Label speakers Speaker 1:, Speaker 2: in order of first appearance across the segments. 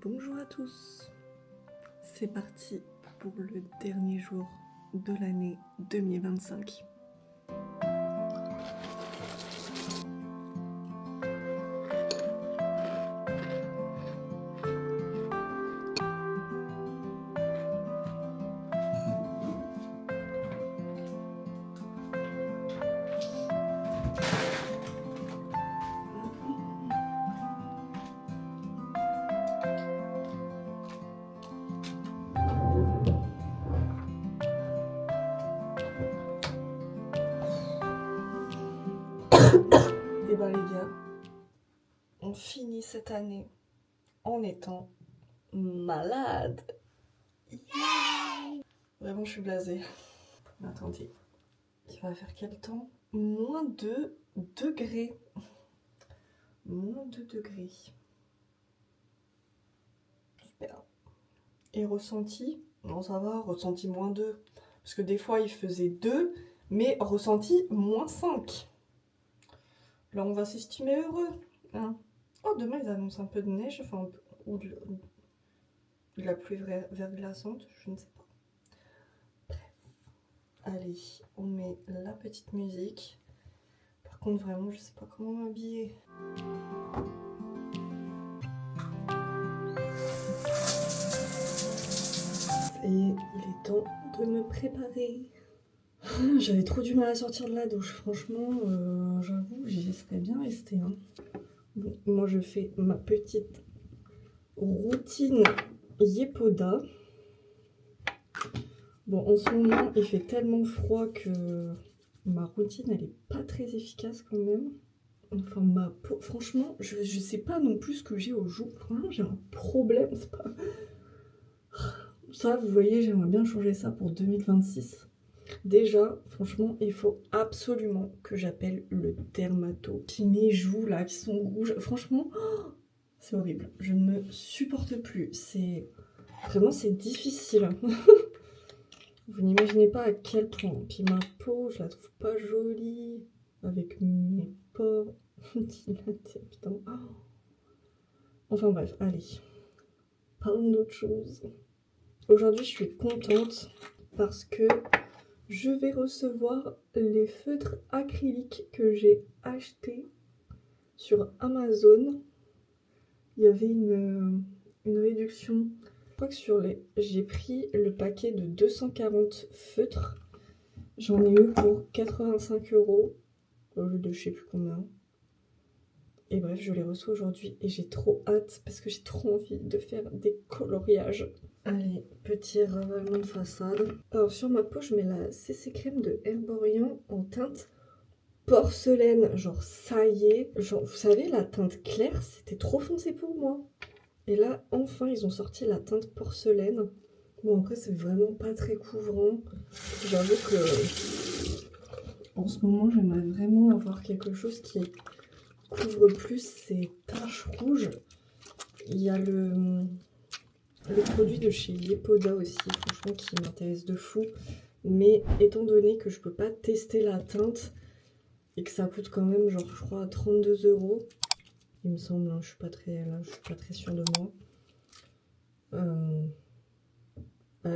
Speaker 1: Bonjour à tous, c'est parti pour le dernier jour de l'année 2025. Et ben les gars, on finit cette année en étant malade. Vraiment, je suis blasée. Attendez, il va faire quel temps? Moins 2 degrés. Moins 2 degrés. Super. Et ressenti? Non, ça va, ressenti moins 2. Parce que des fois, il faisait 2, mais ressenti moins 5. Là, on va s'estimer heureux. Hein. Oh, demain, ils annoncent un peu de neige, enfin, ou de la pluie verglaçante, je ne sais pas. Bref. Allez, on met la petite musique. Par contre, vraiment, je sais pas comment m'habiller. Et il est temps de me préparer. J'avais trop du mal à sortir de la douche, franchement, j'avoue, j'y serais bien restée. Hein. Bon, moi, je fais ma petite routine Yepoda. Bon, en ce moment, il fait tellement froid que ma routine, elle est pas très efficace quand même. Enfin, ma peau, franchement, je sais pas non plus ce que j'ai aux joues. Franchement, j'ai un problème, c'est pas... Ça, vous voyez, j'aimerais bien changer ça pour 2026. Déjà, franchement, il faut absolument que j'appelle le dermato. Qui mes joues, là, qui sont rouges. Franchement, c'est horrible. Je ne me supporte plus. C'est... Vraiment, c'est difficile. Vous n'imaginez pas à quel point. Puis ma peau, je la trouve pas jolie. Avec mes pores dilatés, putain. Enfin bref, allez. Parlons d'autre chose. Aujourd'hui, je suis contente parce que je vais recevoir les feutres acryliques que j'ai achetés sur Amazon. Il y avait une réduction. Je crois que j'ai pris le paquet de 240 feutres. J'en ai eu pour 85 € au lieu de je sais plus combien. Et bref, je les reçois aujourd'hui et j'ai trop hâte parce que j'ai trop envie de faire des coloriages. Allez, petit ravalement de façade. Alors sur ma peau, je mets la CC crème de Herborian en teinte porcelaine. Genre ça y est. Genre, vous savez, la teinte claire, c'était trop foncé pour moi. Et là, enfin, ils ont sorti la teinte porcelaine. Bon, après, c'est vraiment pas très couvrant. J'avoue que en ce moment, j'aimerais vraiment avoir quelque chose qui couvre plus ces taches rouges. Il y a le produit de chez Yepoda aussi, franchement, qui m'intéresse de fou. Mais étant donné que je peux pas tester la teinte et que ça coûte quand même, genre, je crois, 32 €, il me semble, hein, je suis pas très sûre de moi.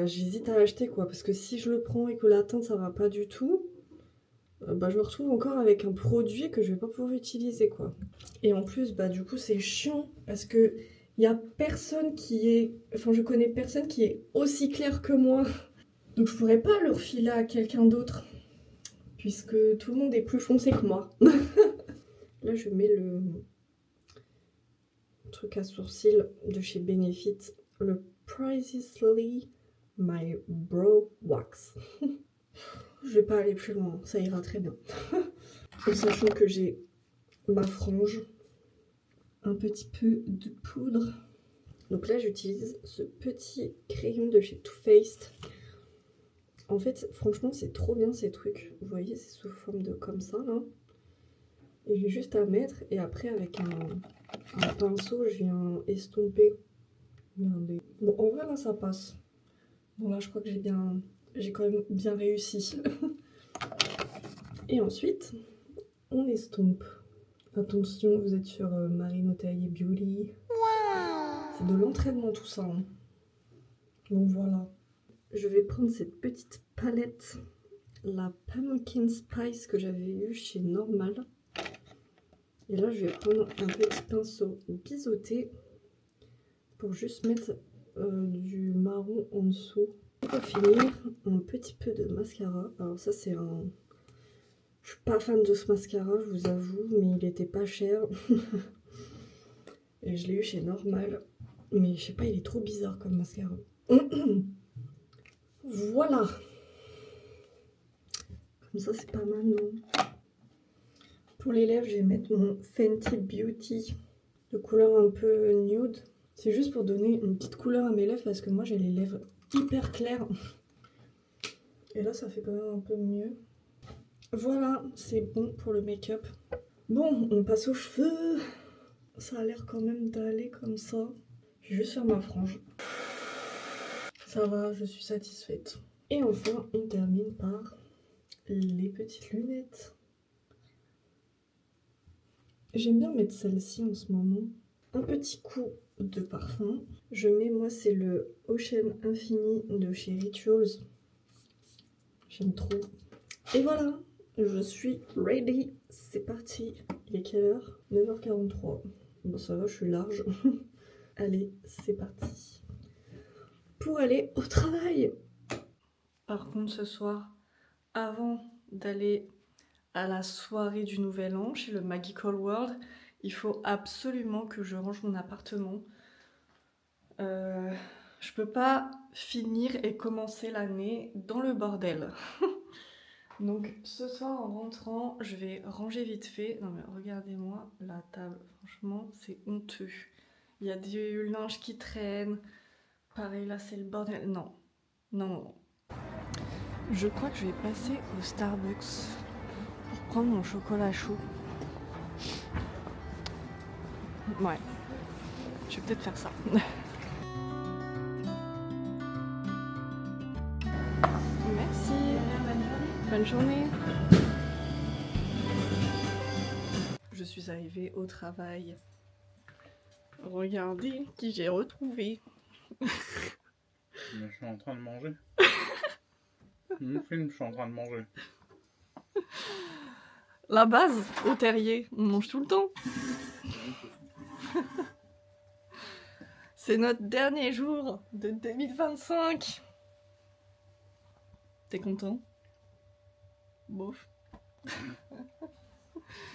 Speaker 1: J'hésite à l'acheter, quoi, parce que si je le prends et que la teinte ça va pas du tout, je me retrouve encore avec un produit que je vais pas pouvoir utiliser, quoi. Et en plus, du coup, c'est chiant parce que il y a personne qui est... Enfin, je connais personne qui est aussi clair que moi. Donc, je pourrais pas le refiler à quelqu'un d'autre. Puisque tout le monde est plus foncé que moi. Là, je mets le truc à sourcils de chez Benefit. Le Precisely My Brow Wax. Je vais pas aller plus loin, ça ira très bien. En sachant que j'ai ma frange, un petit peu de poudre. Donc là, j'utilise ce petit crayon de chez Too Faced. En fait, franchement, c'est trop bien ces trucs. Vous voyez, c'est sous forme de comme ça, là. Et j'ai juste à mettre. Et après, avec un pinceau, je viens estomper. Regardez. Bon, en vrai, là, ça passe. Bon, là, je crois que j'ai quand même bien réussi. Et ensuite, on estompe. Attention, vous êtes sur Marine Otaillé Beauty. Wow. C'est de l'entraînement tout ça. Hein. Donc voilà. Je vais prendre cette petite palette, la Pumpkin Spice que j'avais eue chez Normal. Et là, je vais prendre un petit pinceau biseauté pour juste mettre du marron en dessous. Et pour finir, un petit peu de mascara. Alors ça, c'est un... Je suis pas fan de ce mascara, je vous avoue, mais il était pas cher. Et je l'ai eu chez Normal. Mais je sais pas, il est trop bizarre comme mascara. Voilà. Comme ça, c'est pas mal, non? Pour les lèvres, je vais mettre mon Fenty Beauty de couleur un peu nude. C'est juste pour donner une petite couleur à mes lèvres parce que moi, j'ai les lèvres hyper claires. Et là, ça fait quand même un peu mieux. Voilà, c'est bon pour le make-up. Bon, on passe aux cheveux. Ça a l'air quand même d'aller comme ça. Je vais juste faire ma frange. Ça va, je suis satisfaite. Et enfin, on termine par les petites lunettes. J'aime bien mettre celle-ci en ce moment. Un petit coup de parfum. Je mets, moi, c'est le Ocean Infini de chez Rituals. J'aime trop. Et voilà, je suis ready. C'est parti. Il est quelle heure? 9h43. Bon, ça va, je suis large. Allez, c'est parti. Pour aller au travail. Par contre, ce soir, avant d'aller à la soirée du Nouvel An chez le Magical World, il faut absolument que je range mon appartement. Je peux pas finir et commencer l'année dans le bordel. Donc ce soir en rentrant, je vais ranger vite fait. Non mais regardez-moi la table, franchement c'est honteux. Il y a du linge qui traîne. Pareil là c'est le bordel. Non, non, non. Je crois que je vais passer au Starbucks pour prendre mon chocolat chaud. Ouais, je vais peut-être faire ça. Merci. Bonne journée. Je suis arrivée au travail. Regardez qui j'ai retrouvé.
Speaker 2: Mais je suis en train de manger. Mon film, je suis en train de manger.
Speaker 1: La base, au terrier, on mange tout le temps. C'est notre dernier jour de 2025. T'es content? Bof.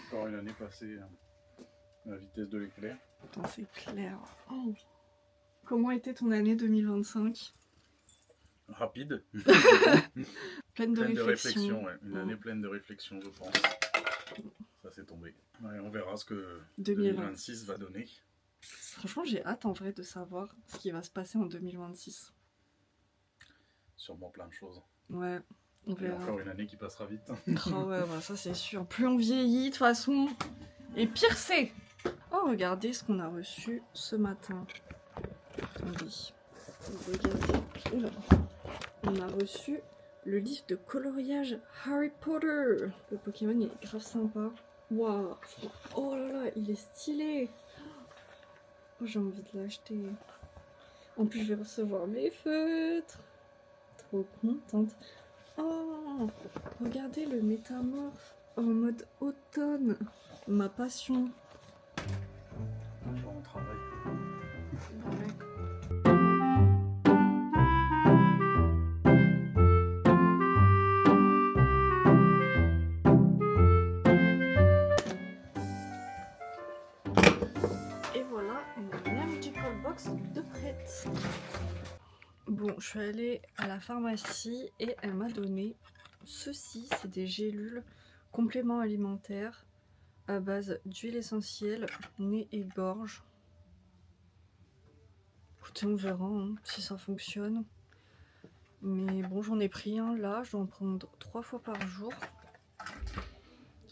Speaker 2: Encore une année passée à la vitesse de l'éclair.
Speaker 1: Putain, c'est clair. Oh. Comment était ton année 2025?
Speaker 2: Rapide.
Speaker 1: Pleine de réflexion.
Speaker 2: Ouais. Une année pleine de réflexion, je pense. Ça s'est tombé. Ouais, on verra ce que 2026 va donner.
Speaker 1: Franchement, j'ai hâte en vrai de savoir ce qui va se passer en 2026.
Speaker 2: Sûrement plein de choses.
Speaker 1: Ouais, on verra.
Speaker 2: Et encore une année qui passera vite.
Speaker 1: Oh ouais, bah ça c'est sûr. Plus on vieillit de toute façon, et pire c'est. Oh, regardez ce qu'on a reçu ce matin. Attendez. Regardez. Oula. On a reçu le livre de coloriage Harry Potter. Le Pokémon il est grave sympa. Waouh. Oh là là, il est stylé. Oh, j'ai envie de l'acheter. En plus, je vais recevoir mes feutres. Trop contente. Oh, regardez le métamorphe en mode automne. Ma passion.
Speaker 2: On travaille.
Speaker 1: Ouais. Et voilà une Magical Box de prête. Bon, je suis allée à la pharmacie et elle m'a donné ceci. C'est des gélules compléments alimentaires à base d'huile essentielle, nez et gorge. Écoutez, on verra hein, si ça fonctionne. Mais bon, j'en ai pris un là, je dois en prendre 3 fois par jour.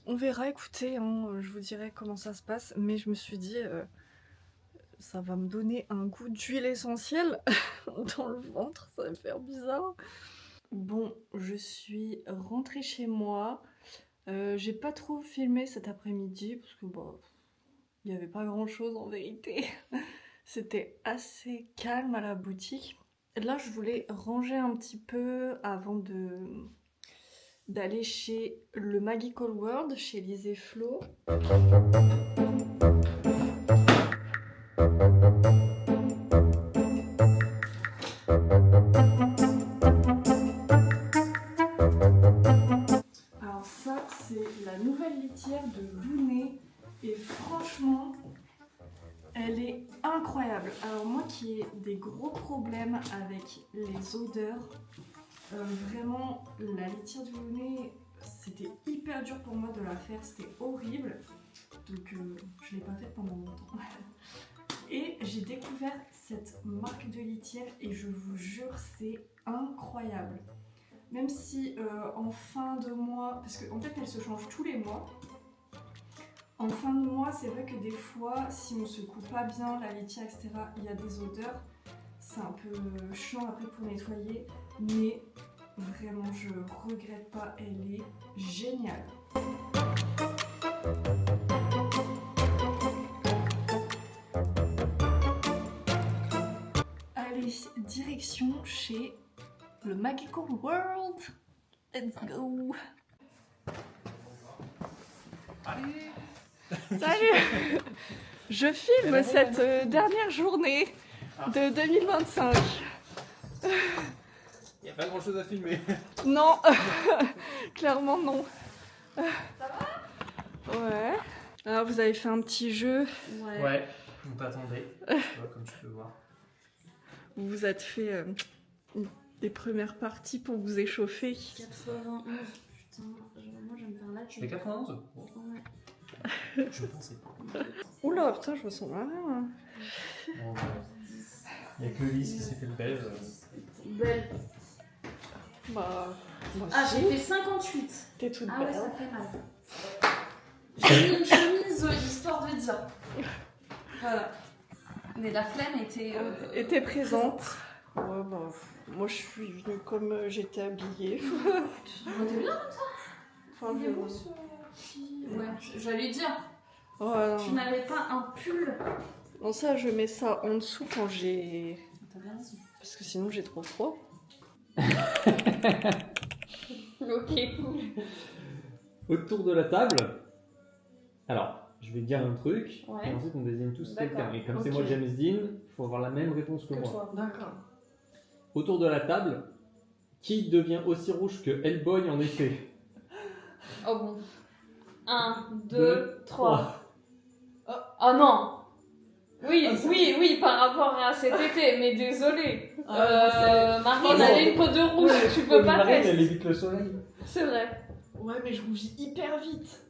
Speaker 1: On verra, écoutez, hein, je vous dirai comment ça se passe. Mais je me suis dit, ça va me donner un goût d'huile essentielle dans le ventre, ça va me faire bizarre. Bon, je suis rentrée chez moi. J'ai pas trop filmé cet après-midi parce que bon, il n'y avait pas grand chose en vérité. C'était assez calme à la boutique. Là, je voulais ranger un petit peu avant d'aller chez le Magical World, chez Lise et Flo. Alors ça, c'est la nouvelle litière de Lounet et franchement, elle est incroyable. Alors moi qui ai des gros problèmes avec les odeurs, vraiment la litière de Lounet, c'était hyper dur pour moi de la faire, c'était horrible. Donc je ne l'ai pas faite pendant longtemps. Et j'ai découvert cette marque de litière et je vous jure c'est incroyable. Même si en fin de mois, parce qu'en fait elle se change tous les mois. En fin de mois, c'est vrai que des fois, si on se coupe pas bien la litière, etc., il y a des odeurs. C'est un peu chiant après pour nettoyer, mais vraiment, je regrette pas, elle est géniale. Allez, direction chez le Magical World. Let's go.
Speaker 3: Allez.
Speaker 1: Salut. Je filme cette dernière journée de 2025.
Speaker 3: Il n'y a pas grand chose à filmer.
Speaker 1: Non, clairement non. Ça va? Ouais. Alors vous avez fait un petit jeu.
Speaker 3: Ouais, on t'attendait, comme tu peux voir.
Speaker 1: Vous vous êtes fait des premières parties pour vous échauffer.
Speaker 4: 91, putain, moi j'aime bien là.
Speaker 3: Tu fais 91?
Speaker 4: Ouais.
Speaker 3: Je pensais pas.
Speaker 1: Oula, putain, je ressemble à rien.
Speaker 3: Bon, il n'y a que Lise qui s'est fait le beige.
Speaker 4: Belle.
Speaker 1: Bah, moi
Speaker 4: Ah,
Speaker 1: aussi.
Speaker 4: j'ai fait 58.
Speaker 1: T'es toute
Speaker 4: Ah
Speaker 1: belle.
Speaker 4: ouais, ça fait mal. J'ai mis une chemise histoire de dire. Voilà. Mais la flemme
Speaker 1: était présente. Ouais, bah, moi je suis venue comme j'étais habillée.
Speaker 4: T'es bien comme ça?
Speaker 1: Enfin,
Speaker 4: Il est beau ce petit. Ouais, j'allais dire.
Speaker 1: Voilà.
Speaker 4: Tu n'avais pas un pull?
Speaker 1: Non, ça, je mets ça en dessous quand j'ai.
Speaker 4: T'as bien raison.
Speaker 1: Parce que sinon j'ai trop froid.
Speaker 4: Ok.
Speaker 3: Autour de la table. Alors, je vais dire un truc,
Speaker 4: Ouais.
Speaker 3: et ensuite on désigne tous
Speaker 4: D'accord.
Speaker 3: quelqu'un. Et comme c'est
Speaker 1: Ok.
Speaker 3: moi James Dean, il faut avoir la même réponse que moi.
Speaker 4: toi.
Speaker 1: D'accord.
Speaker 3: Autour de la table, qui devient aussi rouge que Hellboy en été?
Speaker 4: Oh bon. 1, 2,
Speaker 3: Deux,
Speaker 4: 3. Oh non! Oui,
Speaker 1: Ah, ça-
Speaker 4: oui, par rapport à cet été, mais désolé. Marine,
Speaker 1: Oh,
Speaker 4: elle a
Speaker 1: non.
Speaker 4: une peau de rouge, tu peux pas
Speaker 3: Marine, elle
Speaker 4: tester.
Speaker 3: évite le soleil.
Speaker 4: C'est vrai.
Speaker 1: Ouais, mais je rougis hyper vite.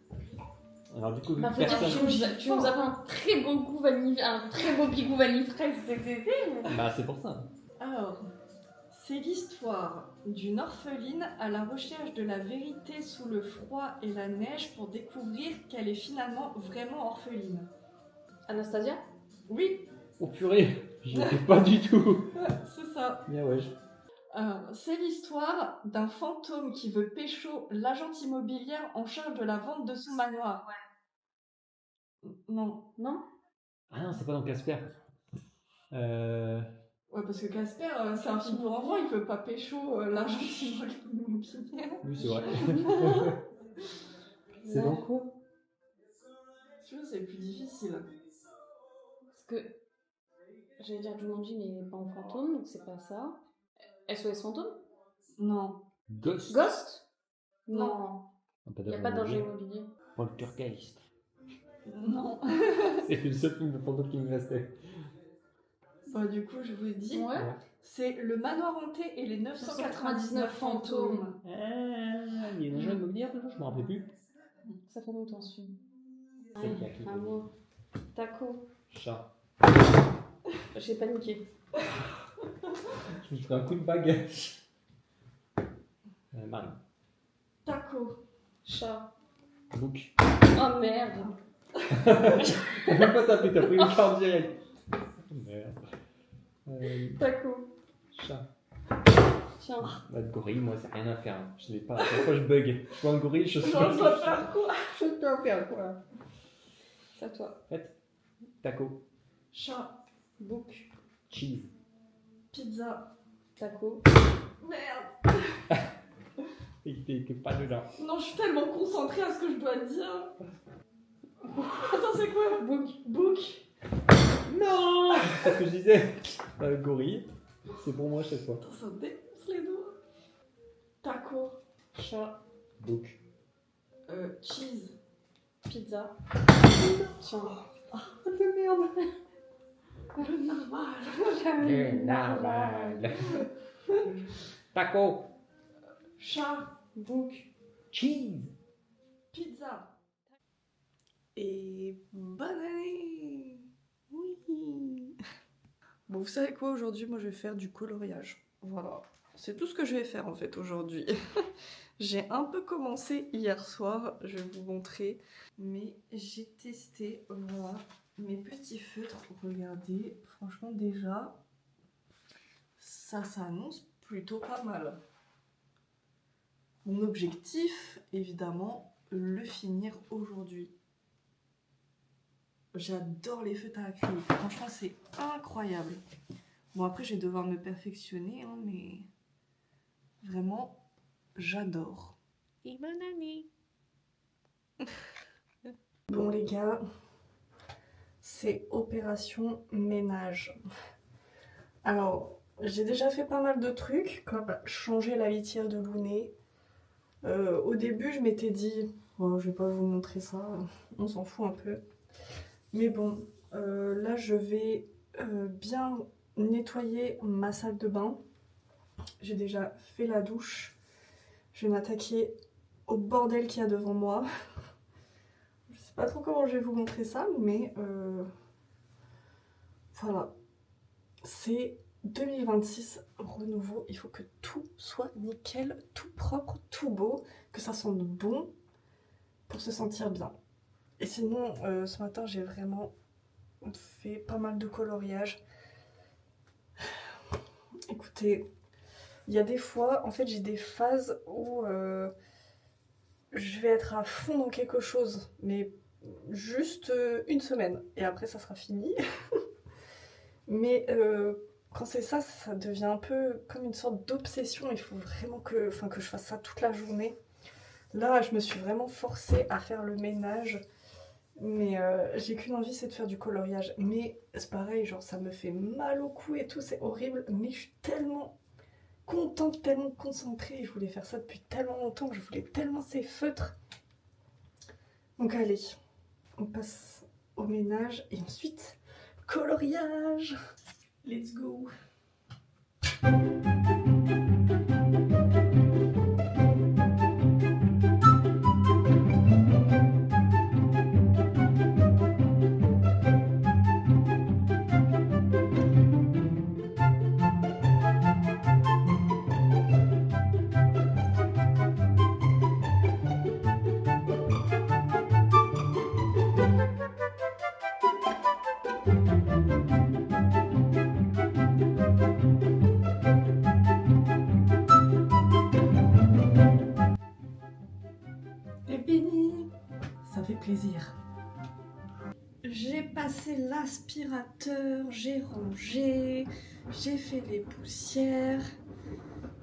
Speaker 3: Alors du coup,
Speaker 4: Bah, faut dire que
Speaker 3: personne...
Speaker 4: tu nous as fait un très beau goût vanille, un très beau pigou vanille fraise cet été.
Speaker 3: Bah c'est pour ça.
Speaker 1: Alors, c'est l'histoire d'une orpheline à la recherche de la vérité sous le froid et la neige pour découvrir qu'elle est finalement vraiment orpheline.
Speaker 4: Anastasia?
Speaker 1: Oui,
Speaker 3: Oh purée, j'y étais pas du tout.
Speaker 1: c'est ça.
Speaker 3: Bien ouais.
Speaker 1: C'est l'histoire d'un fantôme qui veut pécho l'agente immobilière en charge de la vente de son manoir. Non.
Speaker 4: Non?
Speaker 3: Ah non, c'est pas dans Casper.
Speaker 1: Ouais, parce que Casper, c'est un film pour enfants, il veut pas pécho l'agent immobilière.
Speaker 3: Oui, c'est vrai. C'est dans quoi?
Speaker 1: Tu vois, c'est plus difficile.
Speaker 4: Parce que j'allais dire Jumanji, mais pas en fantôme, donc c'est pas ça. SOS fantôme?
Speaker 1: Non.
Speaker 3: Ghost.
Speaker 4: Ghost?
Speaker 1: Non.
Speaker 4: Il n'y a pas danger immobilier.
Speaker 3: Poltergeist.
Speaker 1: Non.
Speaker 3: C'est le seul film de fantôme qui me restait.
Speaker 1: Bah, du coup, je vous dis,
Speaker 4: Ouais.
Speaker 1: c'est Le Manoir hanté et les 999 fantômes.
Speaker 3: Ah, il y a une agent immobilière dedans, je me rappelle plus.
Speaker 4: Ça fait longtemps ce film.
Speaker 3: C'est qui a qui
Speaker 4: À moi. Taco.
Speaker 3: Chat.
Speaker 4: J'ai paniqué.
Speaker 3: Je me ferai un coup de bague. Marine.
Speaker 1: Taco.
Speaker 4: Chat.
Speaker 3: Book.
Speaker 4: Oh merde.
Speaker 3: T'as même pas tapé, t'as pris une carte direct. Merde.
Speaker 4: Taco.
Speaker 3: Chat.
Speaker 4: Tiens.
Speaker 3: Bah, le gorille, moi, c'est rien à faire. Hein. Je l'ai pas. À chaque fois, je bug. Je vois un gorille, je sais
Speaker 1: Non,
Speaker 3: pas.
Speaker 1: je dois faire quoi?
Speaker 3: Je dois faire quoi?
Speaker 4: C'est à toi.
Speaker 3: Taco.
Speaker 1: Chat.
Speaker 4: Book.
Speaker 3: Cheese.
Speaker 4: Pizza. Taco. Merde.
Speaker 3: T'es pas dedans.
Speaker 4: Non, je suis tellement concentrée à ce que je dois dire. Attends, c'est quoi? Book. Book.
Speaker 3: Non. C'est ce que je disais. Gorille. C'est pour moi chaque fois.
Speaker 4: Attends, ça défonce les doigts. Taco. Chat.
Speaker 3: Book.
Speaker 4: Cheese. Pizza. Tiens.
Speaker 3: De merde.
Speaker 4: Le
Speaker 3: Normal. Taco.
Speaker 4: Chat. Book.
Speaker 3: Cheese.
Speaker 4: Pizza. Et bonne année. Oui. Bon, vous savez quoi, aujourd'hui, moi je vais faire du coloriage. Voilà. C'est tout ce que je vais faire en fait aujourd'hui. J'ai un peu commencé hier soir, je vais vous montrer. Mais j'ai testé, voilà, mes petits feutres. Regardez, franchement déjà, ça s'annonce plutôt pas mal. Mon objectif, évidemment, le finir aujourd'hui. J'adore les feutres à acrylique, franchement c'est incroyable. Bon après je vais devoir me perfectionner, hein, mais vraiment j'adore. Et bonne année. Bon les gars, c'est opération ménage. Alors j'ai déjà fait pas mal de trucs, comme changer la litière de Lounet. Au début je m'étais dit, oh, je vais pas vous montrer ça, on s'en fout un peu. Mais bon, là je vais bien nettoyer ma salle de bain. J'ai déjà fait la douche. Je vais m'attaquer au bordel qu'il y a devant moi. Je sais pas trop comment je vais vous montrer ça, mais voilà. C'est 2026 renouveau. Il faut que tout soit nickel, tout propre, tout beau, que ça sente bon pour se sentir bien. Et sinon, ce matin, j'ai vraiment fait pas mal de coloriage. Écoutez, il y a des fois, en fait, j'ai des phases où je vais être à fond dans quelque chose, mais juste une semaine. Et après, ça sera fini. Mais quand c'est ça, ça devient un peu comme une sorte d'obsession. Il faut vraiment que je fasse ça toute la journée. Là, je me suis vraiment forcée à faire le ménage. Mais j'ai qu'une envie, c'est de faire du coloriage. Mais c'est pareil, genre ça me fait mal au cou et tout, c'est horrible. Mais je suis tellement contente, tellement concentrée. Je voulais faire ça depuis tellement longtemps, je voulais tellement ces feutres. Donc allez, on passe au ménage et ensuite coloriage. Let's go. Ça fait plaisir. J'ai passé l'aspirateur, j'ai rangé, j'ai fait les poussières.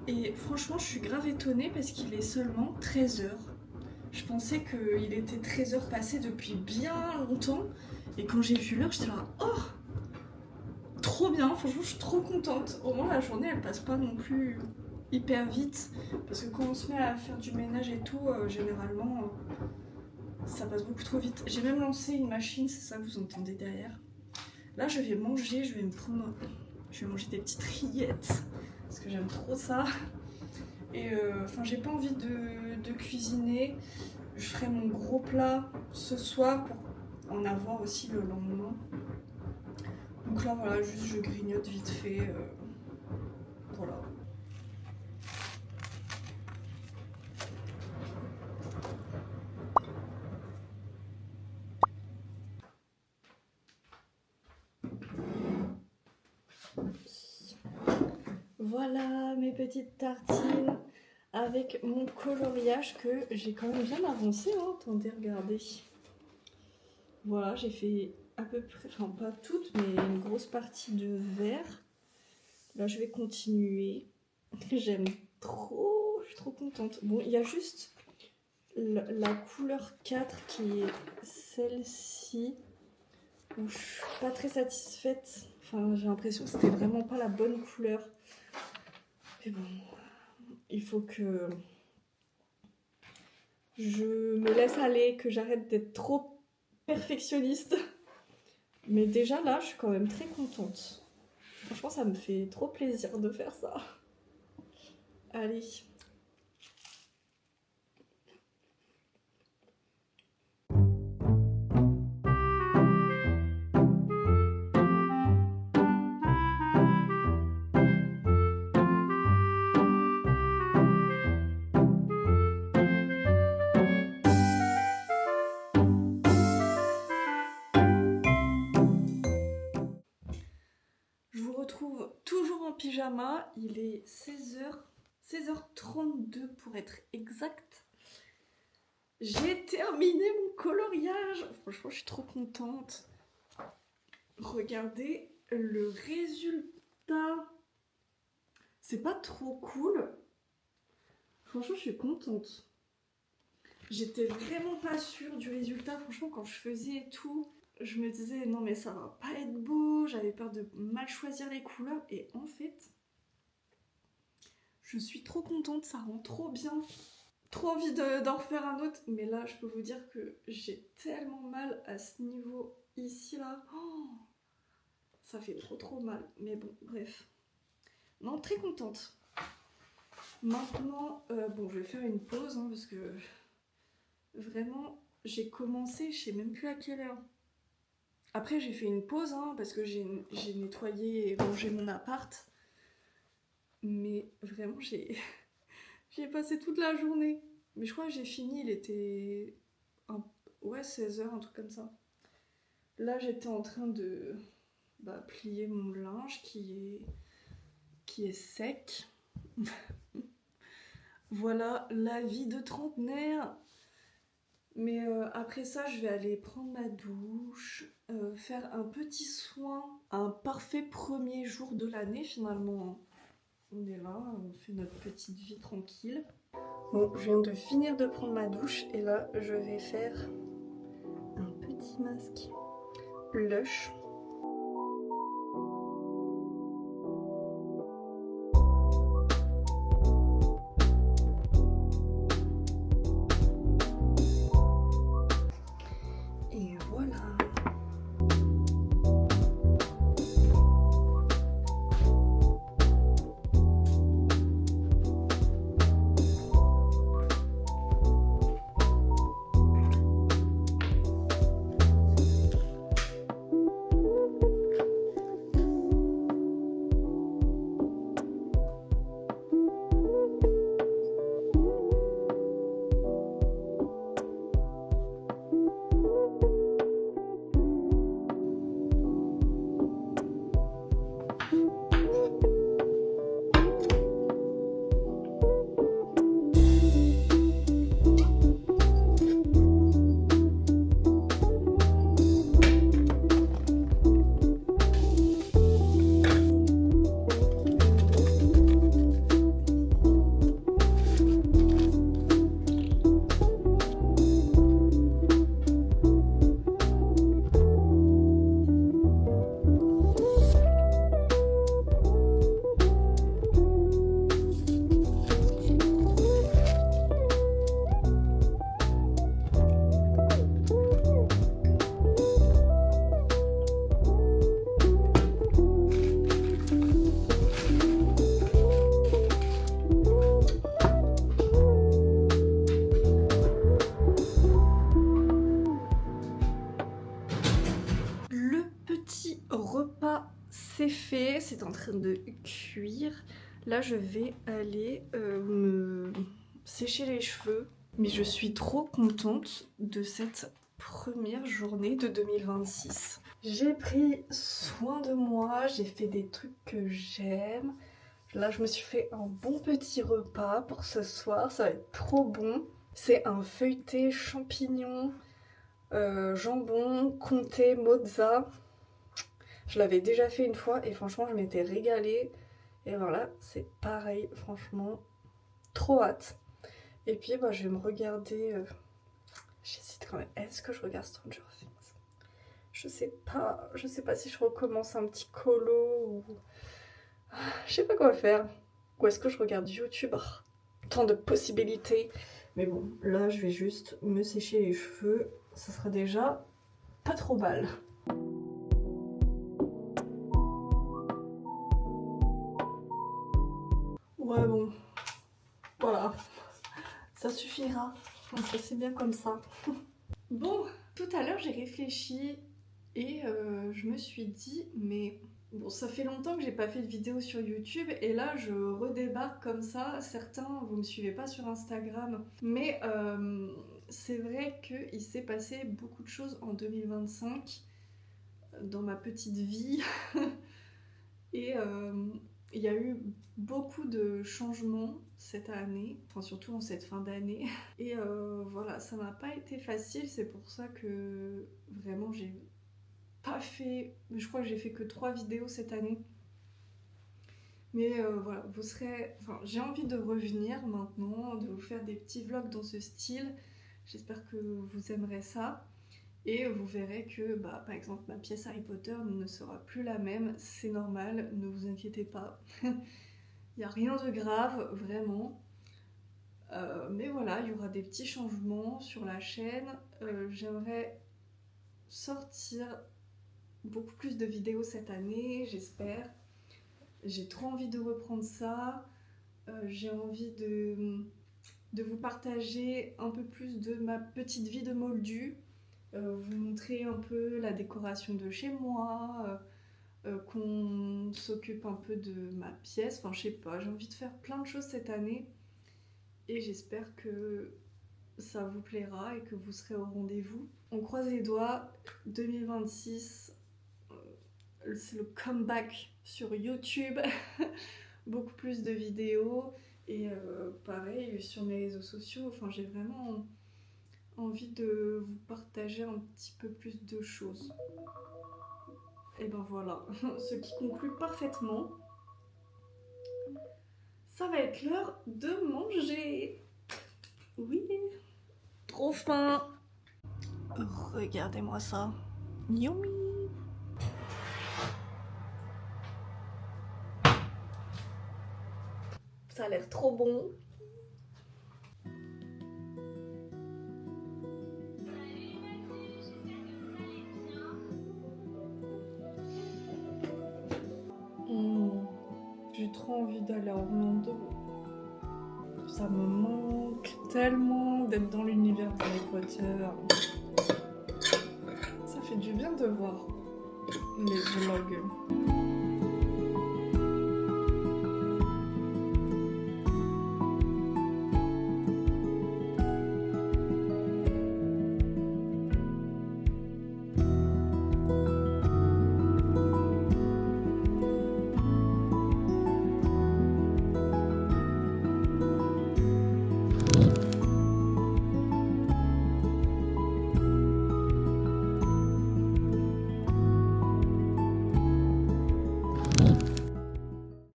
Speaker 4: Et franchement, je suis grave étonnée parce qu'il est seulement 13h. Je pensais qu'il était 13h passé depuis bien longtemps. Et quand j'ai vu l'heure, j'étais là, oh, trop bien, franchement, je suis trop contente. Au moins, la journée, elle passe pas non plus hyper vite. Parce que quand on se met à faire du ménage et tout, généralement... ça passe beaucoup trop vite. J'ai même lancé une machine, c'est ça que vous entendez derrière. Là, je vais manger, je vais manger des petites rillettes parce que j'aime trop ça. Et enfin, j'ai pas envie de cuisiner. Je ferai mon gros plat ce soir pour en avoir aussi le lendemain. Donc là, voilà, juste je grignote vite fait. Voilà. Voilà mes petites tartines avec mon coloriage que j'ai quand même bien avancé. Hein. Attendez, regardez. Voilà, j'ai fait
Speaker 1: à peu près, enfin pas toutes, mais une grosse partie de vert. Là, je vais continuer. J'aime trop, je suis trop contente. Bon, il y a juste la couleur 4 qui est celle-ci, où je suis pas très satisfaite. Enfin, j'ai l'impression que c'était vraiment pas la bonne couleur. Mais bon, il faut que je me laisse aller, que j'arrête d'être trop perfectionniste. Mais déjà là, je suis quand même très contente. Franchement, ça me fait trop plaisir de faire ça. Allez. Je vous retrouve toujours en pyjama. Il est 16h32 pour être exact. J'ai terminé mon coloriage. Franchement, je suis trop contente. Regardez le résultat. C'est pas trop cool. Franchement, je suis contente. J'étais vraiment pas sûre du résultat. Franchement, quand je faisais et tout, je me disais non mais ça va pas être beau. J'avais peur de mal choisir les couleurs. Et en fait, je suis trop contente. Ça rend trop bien. Trop envie d'en refaire un autre. Mais là, je peux vous dire que j'ai tellement mal à ce niveau ici là. Oh, ça fait trop mal. Mais bon, bref. Non, très contente. Maintenant, bon, je vais faire une pause hein, parce que vraiment, j'ai commencé, je sais même plus à quelle heure. Après, j'ai fait une pause hein, parce que j'ai nettoyé et rangé mon appart. Mais vraiment, j'ai passé toute la journée. Mais je crois que j'ai fini, il était 16h, un truc comme ça. Là, j'étais en train de plier mon linge qui est sec. Voilà la vie de trentenaire. Mais après ça, je vais aller prendre ma douche, faire un petit soin, un parfait premier jour de l'année finalement. On est là, on fait notre petite vie tranquille. Bon, je viens de finir de prendre ma douche et là, je vais faire un petit masque Lush. Et voilà. C'est fait, c'est en train de cuire. Là, je vais aller me sécher les cheveux. Mais je suis trop contente de cette première journée de 2026. J'ai pris soin de moi, j'ai fait des trucs que j'aime. Là, je me suis fait un bon petit repas pour ce soir, ça va être trop bon. C'est un feuilleté champignon Jambon, comté, mozza. Je l'avais déjà fait une fois et franchement je m'étais régalée. Et voilà, c'est pareil, franchement, trop hâte. Et puis bah, je vais me regarder, j'hésite quand même, est-ce que je regarde Stranger Things? Je sais pas si je recommence un petit colo ou... Je sais pas quoi faire. Ou est-ce que je regarde YouTube? Tant de possibilités. Mais bon, là je vais juste me sécher les cheveux, ça sera déjà pas trop mal. Ouais bon, voilà, ça suffira, ça c'est bien comme ça.
Speaker 4: Bon, tout à l'heure j'ai réfléchi et je me suis dit, mais bon, ça fait longtemps que j'ai pas fait de vidéo sur YouTube et là je redébarque comme ça. Certains, vous me suivez pas sur Instagram, mais c'est vrai qu'il s'est passé beaucoup de choses en 2025 dans ma petite vie et il y a eu beaucoup de changements cette année, enfin surtout en cette fin d'année. Et voilà, ça m'a pas été facile, c'est pour ça que vraiment j'ai pas fait... Je crois que j'ai fait que 3 vidéos cette année. Mais voilà, vous serez... Enfin, j'ai envie de revenir maintenant, de vous faire des petits vlogs dans ce style. J'espère que vous aimerez ça. Et vous verrez que, bah, par exemple, ma pièce Harry Potter ne sera plus la même. C'est normal, ne vous inquiétez pas. Il n'y a rien de grave, vraiment. Mais voilà, il y aura des petits changements sur la chaîne. J'aimerais sortir beaucoup plus de vidéos cette année, j'espère. J'ai trop envie de reprendre ça. J'ai envie de vous partager un peu plus de ma petite vie de moldu. Vous montrer un peu la décoration de chez moi, qu'on s'occupe un peu de ma pièce, enfin je sais pas, j'ai envie de faire plein de choses cette année et j'espère que ça vous plaira et que vous serez au rendez-vous. On croise les doigts, 2026, c'est le comeback sur YouTube, beaucoup plus de vidéos et pareil sur mes réseaux sociaux, enfin j'ai vraiment envie de vous partager un petit peu plus de choses. Et ben voilà, ce qui conclut parfaitement. Ça va être l'heure de manger. Oui, trop faim. Regardez-moi ça. Yummy. Ça a l'air trop bon. J'ai trop envie d'aller à Orlando. Ça me manque tellement d'être dans l'univers d'Harry Potter. Ça fait du bien de voir les vlogs.